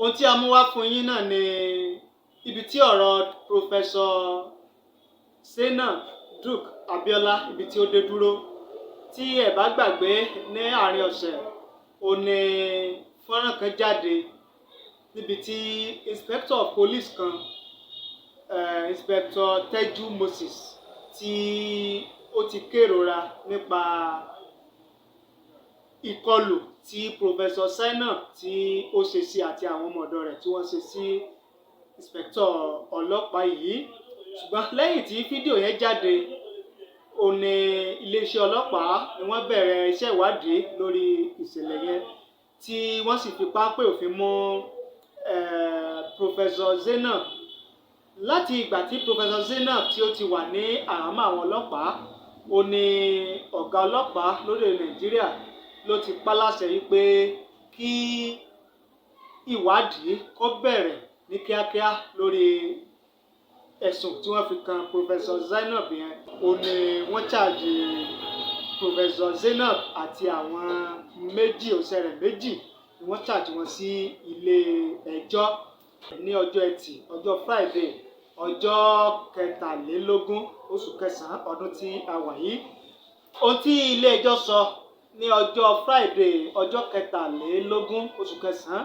ohun tí a mú wá fún yín náà ni ibi tí ọ̀rọ̀ Professor Zainab Dike Abiola ibi tí ó dé dúró. Tí ẹ bá gbàgbé ní àárín ọ̀sẹ̀ ó ní fọ́nrán kan jáde níbi tí inspector of police kan Inspector Teju Moses tí ó ti kérora nípa ìkọlù tí Professor Zainab tí ó ṣe sí àti àwọn ọmọ ọ̀dọ̀ rẹ̀ tí wọ́n ṣe sí inspector ọlọ́pàá yìí. Ṣùgbọ́n lẹ́yìn tí fídíò yẹn jáde ó ní iléeṣẹ́ ọlọ́pàá ni wọ́n bẹ̀rẹ̀ iṣẹ́ ìwádìí lórí ìṣẹ̀lẹ̀ yẹn tí wọ́n sì fi pápẹ́ òfin mú Professor Zainab. Láti ìgbà tí Professor Zainab tí ó ti wà ní àhámọ́ àwọn ọlọ́pàá ó ní ọ̀gá ọlọ́pàá lórí Nàìjíríà ló ti pa láṣẹ wípé kí ìwádìí kó bẹ̀rẹ̀ ní kíákíá lórí ẹ̀sùn tí wọ́n fi kan Professor Zainab yẹn. Ó ní wọ́n charge Professor Zainab àti àwọn méjì òṣèré rẹ̀ méjì ni wọ́n charge wọn sí ilé ẹjọ́ ní ọjọ́ Ẹtì ọjọ́ Friday ọjọ́ 23 oṣù kẹsàn-án ọdún tí a wà yìí. Ohun tí ilé ẹjọ́ sọ ní ọjọ́ Friday ọjọ́ 23 oṣù kẹsàn-án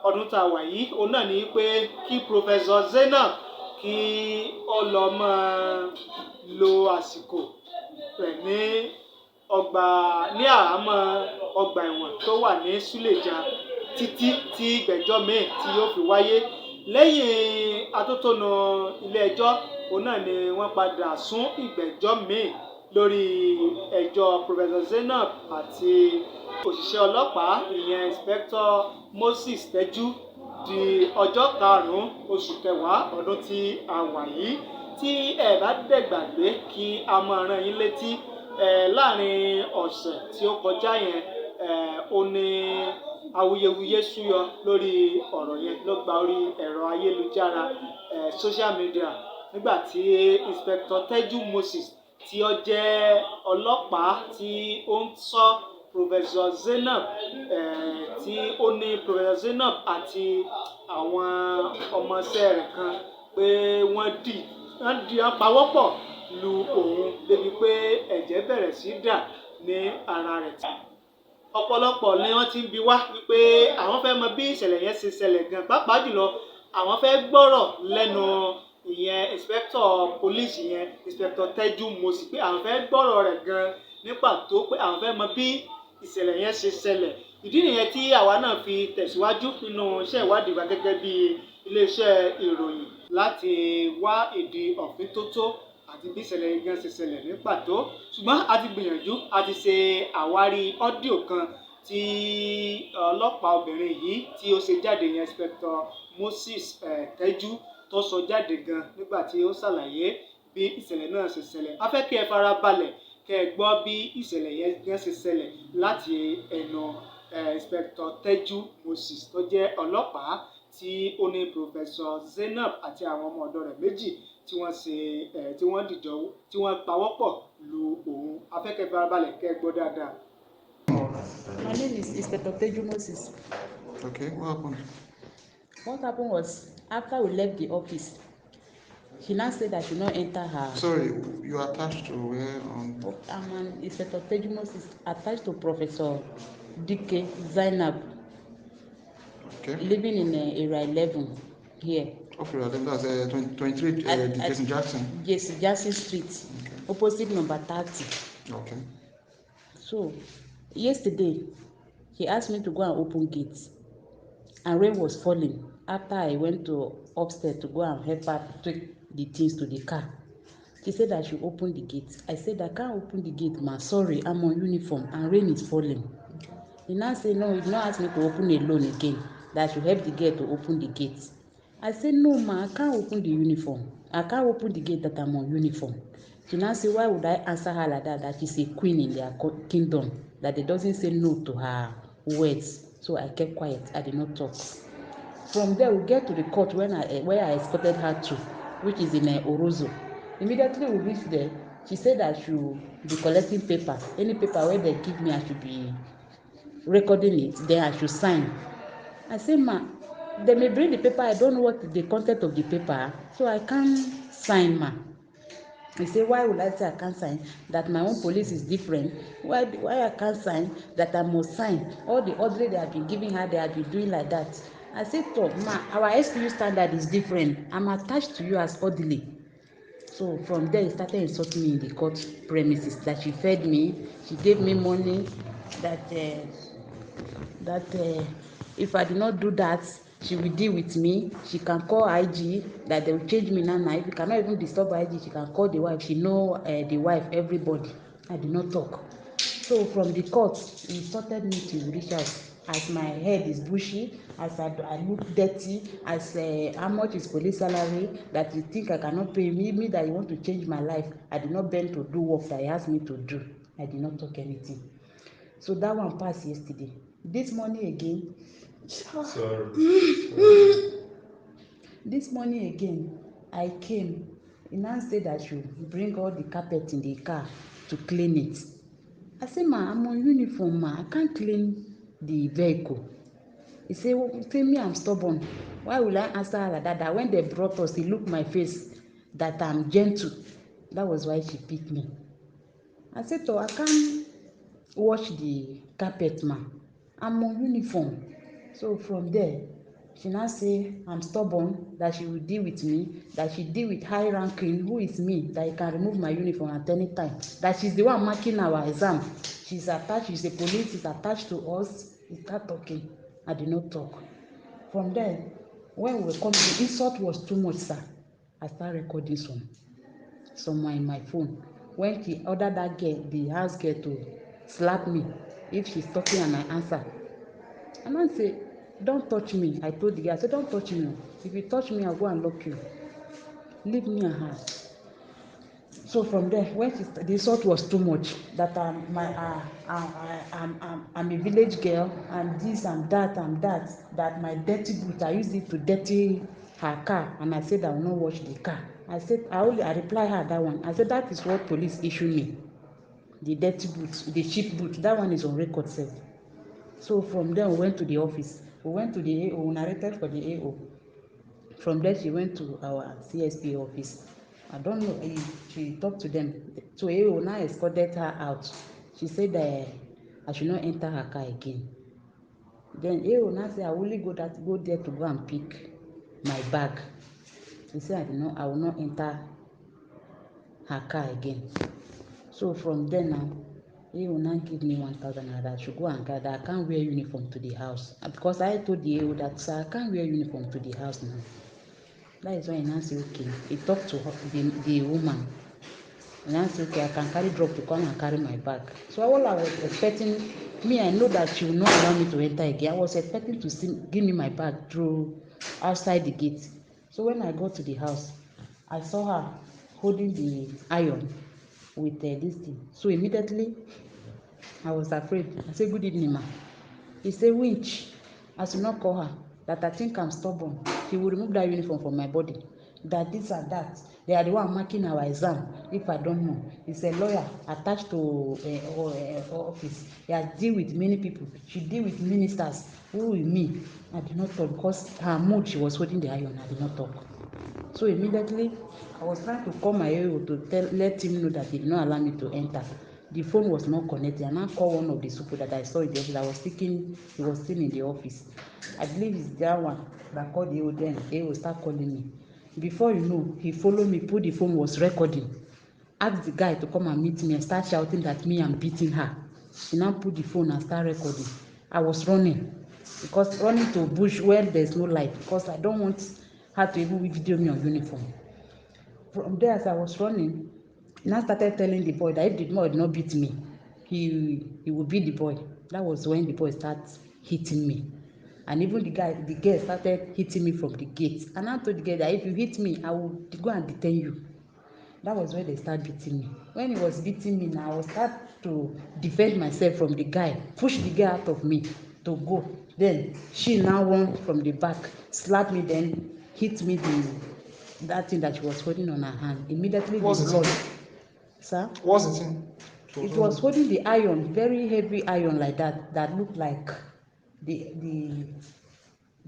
ọdún tá a wà yìí òun náà ni pé kí Professor Zainab kí ó lọ máa lo àsìkò rẹ̀ ní àhámọ́ ọgbà ẹ̀wọ̀n tó wà ní Suleja títí tí ìgbẹ́jọ́ míì tí yóò fi wáyé. Lẹ́yìn atótónu ilé ẹjọ́ òun náà ni wọ́n padà sún ìgbẹ́jọ́ míì lórí ẹjọ́ Professor Zainab àti òṣìṣẹ́ ọlọ́pàá ìyẹn Inspector Moses Teju di ọjọ́ 5 oṣù kẹwàá ọdún tí a wà yìí. Tí ẹ bá dẹ̀ gbàgbé kí a máa rán yín létí láàrin ọ̀sẹ̀ tí ó kọjá yẹn ó ní awuyewuye súyọ lórí ọ̀rọ̀ yẹn ló gba orí ẹ̀rọ ayélujára social media nígbà tí Inspector Teju Moses tí ó jẹ́ ọlọ́pàá tí ó ń ṣọ́ Professor Zainab tí ó ní Professor Zainab àti àwọn ọmọọṣẹ́ rẹ̀ kan pé wọ́n pawọ́pọ̀ lu òun débi pé ẹ̀jẹ̀ bẹ̀rẹ̀ sí dà ní ara rẹ̀. Ọ̀pọ̀lọpọ̀ ni wọ́n ti ń bi wá wípé àwọn fẹ́ mọ bí ìṣẹ̀lẹ̀ yẹn ṣe ṣẹlẹ̀ gan, pàápàá jùlọ àwọn fẹ́ gbọ́rọ̀ lẹ́nu ìyẹn Inspector Police yẹn Inspector Teju Moses pé àwọn fẹ́ gbọ́rọ̀ rẹ̀ gan ní pàtó pé àwọn fẹ́ mọ bí ìṣẹ̀lẹ̀ yẹn ṣe ṣẹlẹ̀. Ìdí nìyẹn tí àwa náà fi tẹ̀síwájú nínú iṣẹ́ ìwádìí wa gẹ́gẹ́ bí iléeṣẹ́ ìròyìn láti wá ìdí òfíntótó àti bí ìṣẹ̀lẹ̀ yẹn gan ṣe ṣẹlẹ̀ ní pàtó. Ṣùgbọ́n a ti gbìyànjú a ti ṣe àwárí ọ́díò kan tí ọlọ́pàá obìnrin yìí tí ó ṣe jáde yẹn Inspector Moses Teju tó sọ jáde gan nígbà tí ó ṣàlàyé bí ìṣẹ̀lẹ̀ náà ṣe ṣẹlẹ̀. A fẹ́ kí ẹ fara balẹ̀ kẹ́ ẹ gbọ́ bí ìṣẹ̀lẹ̀ yẹn gan ṣe ṣẹlẹ̀ láti ẹnu Inspector Teju Moses tó jẹ́ ọlọ́pàá tí ó ní Professor Zainab àti àwọn ọmọ ọ̀dọ̀ rẹ̀ méjì tí wọ́n pawọ́pọ̀ lu òun. A fẹ́ kẹ́ ẹ fara balẹ̀ kẹ́ ẹ gbọ́ dáadáa. My name is Inspector Teju Moses. Okay, what happened? What happened was after we left the office, she now said that she not enter her. Sorry, you are attached to where on? I'm an Inspector Teju Moses attached to Professor Dike Zainab. Okay. Living in area 11 here. Okay, that's 23 Jackson. Yes, Jackson Street, okay. Opposite number 30. Okay. So yesterday he asked me to go and open gates, and rain was falling. After I went to upstairs to go and help her take the things to the car, she said I should open the gate. I said I can't open the gate, ma. Sorry, I'm on uniform and rain is falling. Okay. He now said no, he did not ask me to open alone again. That I should help the girl to open the gate. I said no, ma. I can't open the uniform. I can't open the gate that I'm on uniform. She now said why would I answer her like that? That she's a queen in their kingdom. That they doesn't say no to her words. So I kept quiet. I did not talk. From there, we get to the court where I escorted her to, which is in Orozo. Immediately we reached there, she said I should be collecting papers. Any paper where they give me, I should be recording it. Then I should sign. I said, ma, They may bring the paper, I don't know what the content of the paper, so I can't sign, ma. He say, why would I say I can't sign? That my own police is different. Why I can't sign? That I must sign. All the order they have been giving her, they have been doing like that. I said, to ma, our SPU standard is different. I'm attached to you as orderly. So from there, he started insulting me in the court premises. That she fed me, she gave me money, that if I did not do that, she will deal with me. She can call IG, that they will change me now. If you cannot even disturb IG, she can call the wife. She know the wife, everybody. I did not talk. So from the court, he instructed me to reach out. As my head is bushy, as I look dirty, as how much is police salary, that you think I cannot pay me that you want to change my life. I did not bend to do work that he asked me to do. I did not talk anything. So that one passed yesterday. This morning again. Sorry. This morning again, I came. He now said I should bring all the carpet in the car to clean it. I say, ma, I'm on uniform, ma. I can't clean the vehicle. He say, me, I'm stubborn. Why will I answer her like that? That when they brought us, he looked my face, that I'm gentle. That was why she picked me. I said, oh, I can't wash the carpet, ma. I'm on uniform. So from there, she now say I'm stubborn, that she will deal with me, that she deal with high ranking, who is me, that he can remove my uniform at any time, that she's the one marking our exam. She's attached, she's a police, she's attached to us. He start talking. I did not talk. From there, when we were coming, the insult was too much, sir. I start recording someone in my phone. When he ordered that girl, the house girl, to slap me if she's talking and I answer. And I say, don't touch me. I told the guy, I said, don't touch me. If you touch me, I'll go and lock you. Leave me and her. So from there, when the insult was too much, that I'm a village girl, and this and that my dirty boot, I used it to dirty her car, and I said I will not wash the car. I reply her that one. I said that is what police issue me. The dirty boot, the cheap boot, that one is on record sef. So from there we went to the office. We went to the AO, narrated for the AO. From there she went to our CSP office. I don't know if she talked to them. So AO now escorted her out. She said I should not enter her car again. Then AO now say I only go there to go and pick my bag. She said I will not enter her car again. So from there now, he will now give me 1,000 naira. I should go and gather. I can't wear uniform to the house. Because I told the AO that, sir, I can't wear uniform to the house now. That is why he now say, okay. He talked to her, the woman. And I said, okay, I can carry drop to come and carry my bag. So all I was expecting, I know that she will not allow me to enter again. I was expecting to give me my bag through outside the gate. So when I got to the house, I saw her holding the iron with this thing. So immediately, I was afraid. I said, good evening, ma. He said, winch. I should not call her. That I think I'm stubborn. She will remove that uniform from my body. That this and that. They are the one marking our exam. If I don't know. He's a lawyer attached to office. He has deal with many people. She deal with ministers. Who with me? I did not talk because her mood, she was holding the iron. I did not talk. So immediately, I was trying to call my AO to let him know that he did not allow me to enter. The phone was not connected. And I called one of the super that I saw in the office. I was thinking he was still in the office. I believe it's that one that called the AO. Then the AO start calling me. Before you know, he followed me, put the phone, was recording. Asked the guy to come and meet me and start shouting that I'm beating her. He now put the phone and start recording. I was running. Because running to bush where there's no light. Because I don't want her to even video me on uniform. From there, as I was running, he now started telling the boy that if the boy did not beat me, he would beat the boy. That was when the boy started hitting me. And even the girl started hitting me from the gate. And I told the girl that if you hit me, I will go and detain you. That was when they started beating me. When he was beating me now, I was start to defend myself from the guy, push the guy out of me to go. Then she now run from the back, slap me, then hit me that thing that she was holding on her hand. Immediately What's the the blood. thing? Sir? What's the thing? It was holding the iron, very heavy iron like that looked like the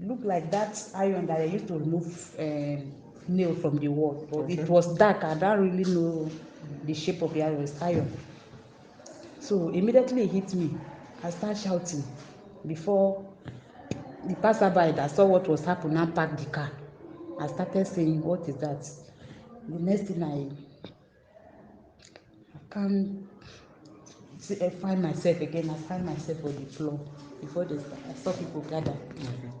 look like that iron that I used to remove nail from the wall, but Okay. it was dark. I don't really know the shape of the iron. It's iron. So immediately it hit me. I start shouting before the passerby that saw what was happening and parked the car. I started saying, what is that? The next thing I can't find myself again. I find myself on the floor before I saw people gather. Okay.